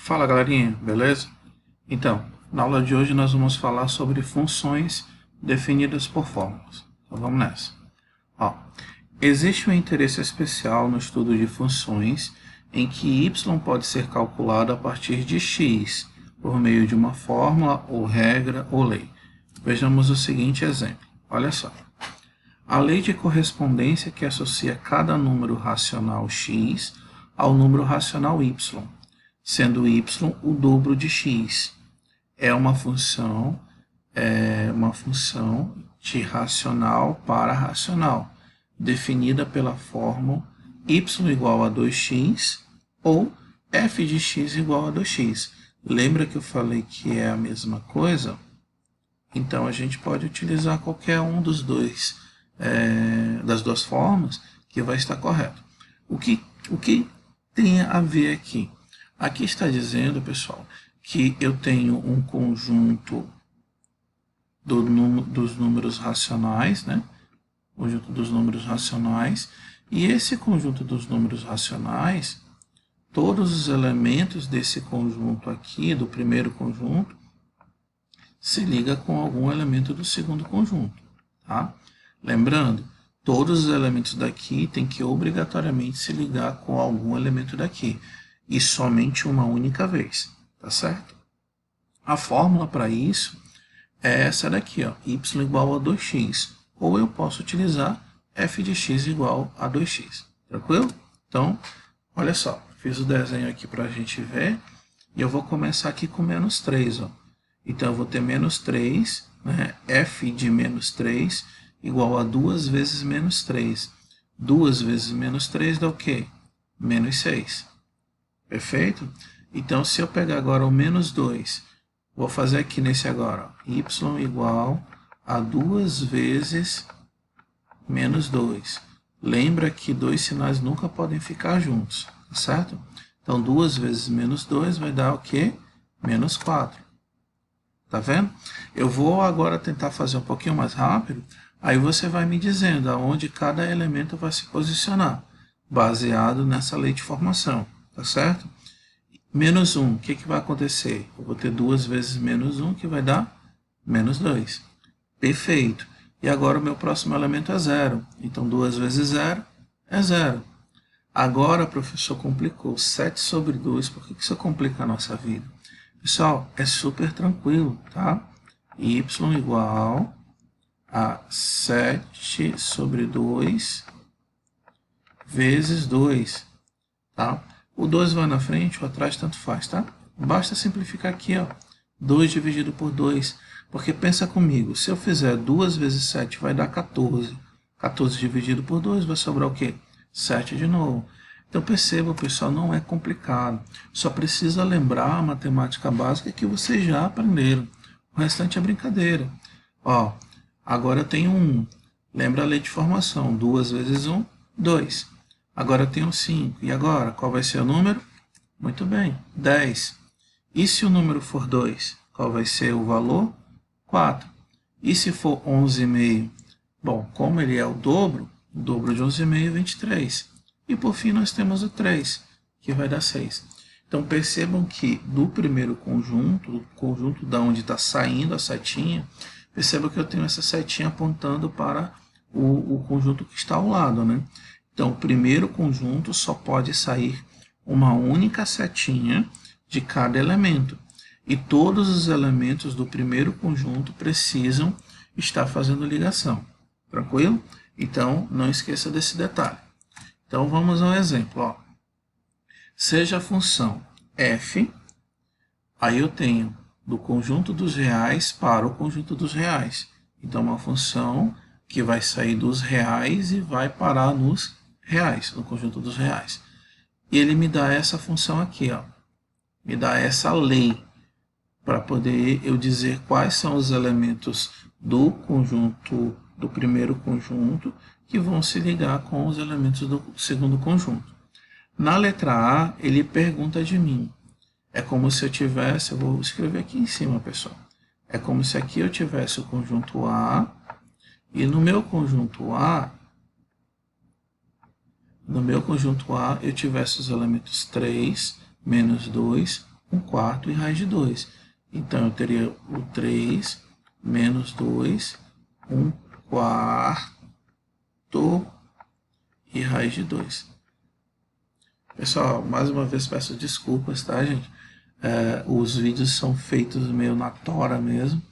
Fala galerinha, beleza? Então, na aula de hoje nós vamos falar sobre funções definidas por fórmulas. Então vamos nessa. Ó, existe um interesse especial no estudo de funções em que y pode ser calculado a partir de x, por meio de uma fórmula ou regra ou lei. Vejamos o seguinte exemplo. Olha só. A lei de correspondência que associa cada número racional x ao número racional y, sendo y o dobro de x. É uma função de racional para racional, definida pela fórmula y igual a 2x ou f de x igual a 2x. Lembra que eu falei que é a mesma coisa? Então a gente pode utilizar qualquer um dos dois, das duas formas que vai estar correto. O que tem a ver aqui? Aqui está dizendo, pessoal, que eu tenho um conjunto dos números racionais, né? Conjunto dos números racionais. E esse conjunto dos números racionais, todos os elementos desse conjunto aqui, do primeiro conjunto, se liga com algum elemento do segundo conjunto, tá? Lembrando, todos os elementos daqui têm que obrigatoriamente se ligar com algum elemento daqui. E somente uma única vez, tá certo? A fórmula para isso é essa daqui, ó, y igual a 2x. Ou eu posso utilizar f de x igual a 2x. Tranquilo? Então, olha só, fiz o desenho aqui para a gente ver. E eu vou começar aqui com menos 3. Ó. Então, eu vou ter menos 3, né? F de menos 3 igual a 2 vezes menos 3. 2 vezes menos 3 dá o quê? Menos 6. Perfeito? Então, se eu pegar agora o menos 2, vou fazer aqui nesse agora, ó, y igual a 2 vezes menos 2. Lembra que dois sinais nunca podem ficar juntos, tá certo? Então, 2 vezes menos 2 vai dar o quê? Menos 4. Tá vendo? Eu vou agora tentar fazer um pouquinho mais rápido, aí você vai me dizendo aonde cada elemento vai se posicionar, baseado nessa lei de formação. Tá certo? Menos 1, o que vai acontecer? Eu vou ter 2 vezes menos 1, que vai dar menos 2. Perfeito. E agora o meu próximo elemento é 0. Então, 2 vezes 0 é 0. Agora, professor, complicou. 7 sobre 2. Por que isso complica a nossa vida? Pessoal, é super tranquilo, tá? Y igual a 7 sobre 2 vezes 2, tá? O 2 vai na frente, o atrás tanto faz, tá? Basta simplificar aqui, ó. 2 dividido por 2. Porque pensa comigo, se eu fizer 2 vezes 7 vai dar 14. 14 dividido por 2 vai sobrar o quê? 7 de novo. Então perceba, pessoal, não é complicado. Só precisa lembrar a matemática básica que vocês já aprenderam. O restante é brincadeira. Ó, agora eu tenho 1. Lembra a lei de formação. 2 vezes 1, 2. Agora eu tenho 5. E agora, qual vai ser o número? Muito bem, 10. E se o número for 2? Qual vai ser o valor? 4. E se for 11,5? Bom, como ele é o dobro de 11,5 é 23. E por fim nós temos o 3, que vai dar 6. Então percebam que do primeiro conjunto, do conjunto da onde está saindo a setinha, percebam que eu tenho essa setinha apontando para o conjunto que está ao lado, né? Então, o primeiro conjunto só pode sair uma única setinha de cada elemento. E todos os elementos do primeiro conjunto precisam estar fazendo ligação. Tranquilo? Então, não esqueça desse detalhe. Então, vamos ao exemplo. Ó. Seja a função f, aí eu tenho do conjunto dos reais para o conjunto dos reais. Então, uma função que vai sair dos reais e vai parar nos reais, no conjunto dos reais. E ele me dá essa função aqui, ó. Me dá essa lei para poder eu dizer quais são os elementos do conjunto, do primeiro conjunto, que vão se ligar com os elementos do segundo conjunto. Na letra A, ele pergunta de mim. É como se eu tivesse, eu vou escrever aqui em cima, pessoal. É como se aqui eu tivesse o conjunto A, e no meu conjunto A, eu tivesse os elementos 3, menos 2, 1 quarto e raiz de 2. Então, eu teria o 3 menos 2, 1 quarto e raiz de 2. Pessoal, mais uma vez peço desculpas, tá, gente? Os vídeos são feitos meio na tora mesmo,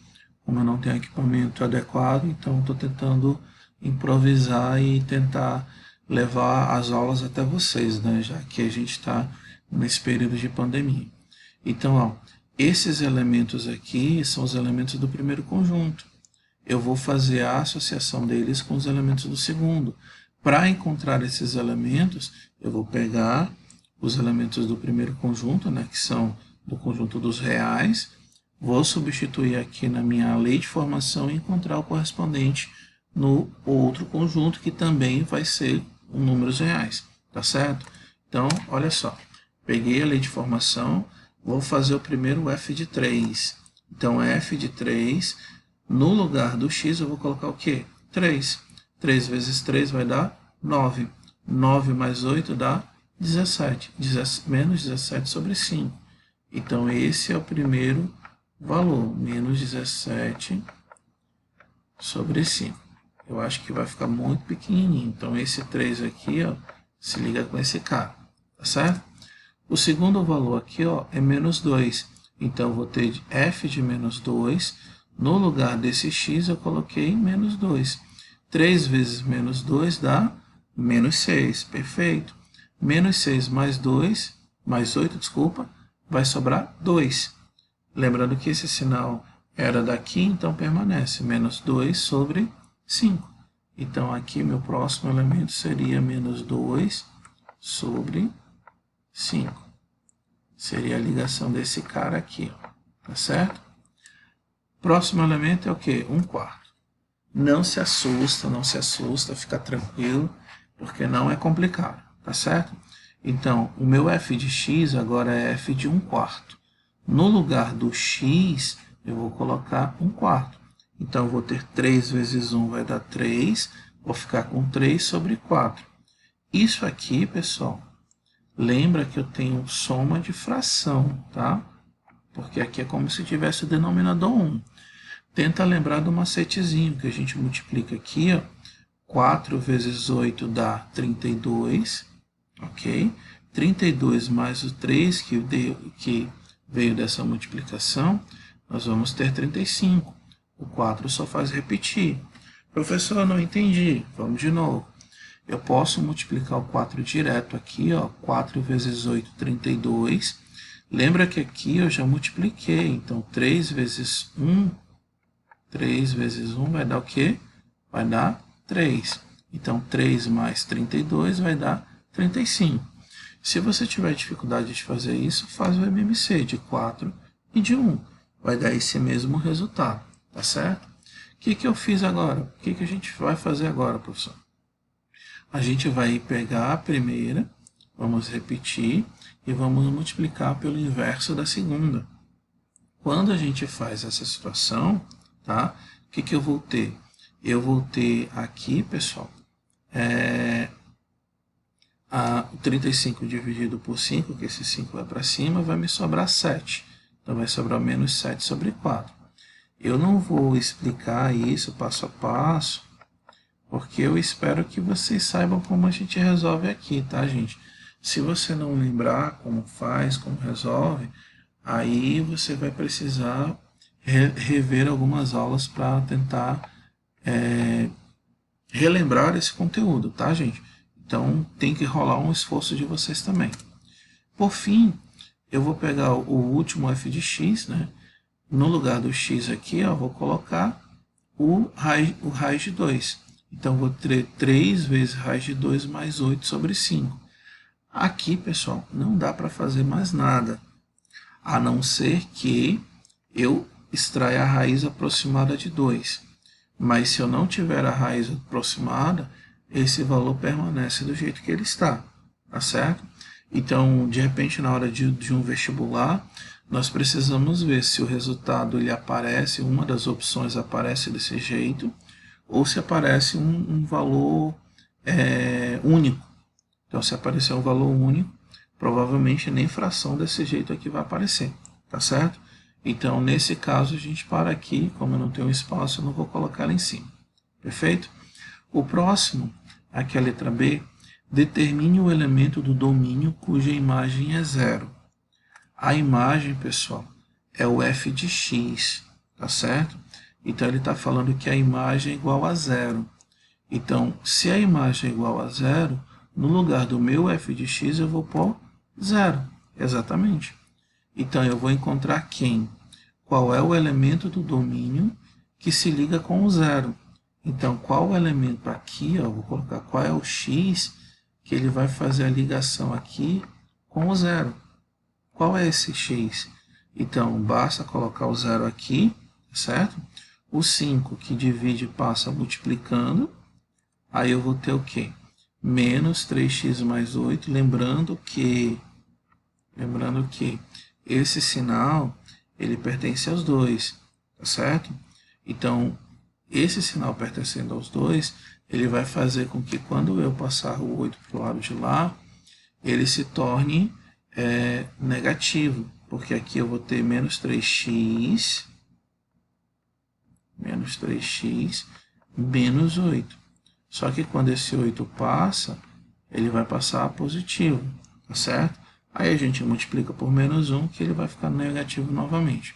como eu não tenho equipamento adequado, então estou tentando improvisar e tentar levar as aulas até vocês, né, já que a gente está nesse período de pandemia. Então, ó, esses elementos aqui são os elementos do primeiro conjunto. Eu vou fazer a associação deles com os elementos do segundo. Para encontrar esses elementos, eu vou pegar os elementos do primeiro conjunto, né, que são do conjunto dos reais, vou substituir aqui na minha lei de formação e encontrar o correspondente no outro conjunto, que também vai ser números reais, tá certo? Então, olha só, peguei a lei de formação, vou fazer o primeiro f de 3. Então, f de 3, no lugar do x eu vou colocar o quê? 3. 3 vezes 3 vai dar 9. 9 mais 8 dá 17. Menos 17 sobre 5. Então, esse é o primeiro valor, menos 17 sobre 5. Eu acho que vai ficar muito pequenininho. Então, esse 3 aqui, ó, se liga com esse cara, tá certo? O segundo valor aqui, ó, é menos 2. Então, eu vou ter f de menos 2. No lugar desse x, eu coloquei menos 2. 3 vezes menos 2 dá menos 6. Perfeito. Menos 6 mais 2, mais 8, desculpa, vai sobrar 2. Lembrando que esse sinal era daqui, então permanece. Menos 2 sobre 5. Então, aqui, meu próximo elemento seria menos 2 sobre 5. Seria a ligação desse cara aqui, ó, tá certo? Próximo elemento é o quê? 1 quarto. Não se assusta, fica tranquilo, porque não é complicado, tá certo? Então, o meu f de x agora é f de 1 quarto. No lugar do x, eu vou colocar 1 quarto. Então, eu vou ter 3 vezes 1 vai dar 3, vou ficar com 3 sobre 4. Isso aqui, pessoal, lembra que eu tenho soma de fração, tá? Porque aqui é como se tivesse o denominador 1. Tenta lembrar do macetezinho que a gente multiplica aqui, ó. 4 vezes 8 dá 32, ok? 32 mais o 3 que veio dessa multiplicação, nós vamos ter 35. O 4 só faz repetir. Professor, não entendi. Vamos de novo. Eu posso multiplicar o 4 direto aqui, ó. 4 vezes 8, 32. Lembra que aqui eu já multipliquei. Então, 3 vezes 1 vai dar o quê? Vai dar 3. Então, 3 mais 32 vai dar 35. Se você tiver dificuldade de fazer isso, faz o MMC de 4 e de 1. Vai dar esse mesmo resultado, tá certo? O que eu fiz agora? O que a gente vai fazer agora, professor? A gente vai pegar a primeira, vamos repetir, e vamos multiplicar pelo inverso da segunda. Quando a gente faz essa situação, tá? O que eu vou ter? Eu vou ter aqui, pessoal, 35 dividido por 5, que esse 5 vai para cima, vai me sobrar 7. Então, vai sobrar menos 7 sobre 4. Eu não vou explicar isso passo a passo, porque eu espero que vocês saibam como a gente resolve aqui, tá, gente? Se você não lembrar como faz, como resolve, aí você vai precisar rever algumas aulas para tentar relembrar esse conteúdo, tá, gente? Então, tem que rolar um esforço de vocês também. Por fim, eu vou pegar o último f de x, né? No lugar do x aqui, eu vou colocar o raiz de 2. Então, vou ter 3 vezes raiz de 2 mais 8 sobre 5. Aqui, pessoal, não dá para fazer mais nada, a não ser que eu extraia a raiz aproximada de 2. Mas se eu não tiver a raiz aproximada, esse valor permanece do jeito que ele está, tá certo? Então, de repente, na hora de um vestibular, nós precisamos ver se o resultado ele aparece, uma das opções aparece desse jeito, ou se aparece um valor único. Então, se aparecer um valor único, provavelmente nem fração desse jeito aqui vai aparecer, tá certo? Então, nesse caso, a gente para aqui, como eu não tenho espaço, eu não vou colocar ela em cima, perfeito? O próximo, aqui a letra B, determine o elemento do domínio cuja imagem é 0. A imagem, pessoal, é o f de x, tá certo? Então, ele está falando que a imagem é igual a 0. Então, se a imagem é igual a 0, no lugar do meu f de x, eu vou pôr 0. Exatamente. Então, eu vou encontrar quem? Qual é o elemento do domínio que se liga com o 0? Então, qual o elemento aqui, ó, vou colocar qual é o x que ele vai fazer a ligação aqui com o 0. Qual é esse x? Então, basta colocar o 0 aqui, certo? O 5 que divide passa multiplicando. Aí eu vou ter o quê? Menos 3x mais 8. Lembrando que esse sinal ele pertence aos dois, tá certo? Então, esse sinal pertencendo aos dois, ele vai fazer com que quando eu passar o 8 para o lado de lá, ele se torne negativo, porque aqui eu vou ter menos 3x menos 8. Só que quando esse 8 passa, ele vai passar a positivo, tá certo? Aí a gente multiplica por menos 1, que ele vai ficar negativo novamente.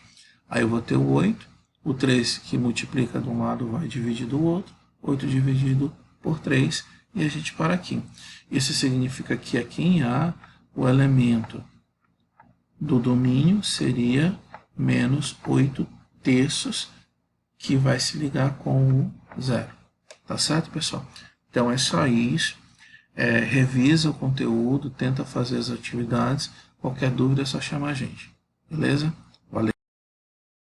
Aí eu vou ter o 8, o 3 que multiplica de um lado vai dividir do outro, 8 dividido por 3, e a gente para aqui. Isso significa que aqui em A, o elemento do domínio seria menos 8 terços, que vai se ligar com o 0. Tá certo, pessoal? Então é só isso. Revisa o conteúdo, tenta fazer as atividades. Qualquer dúvida é só chamar a gente. Beleza?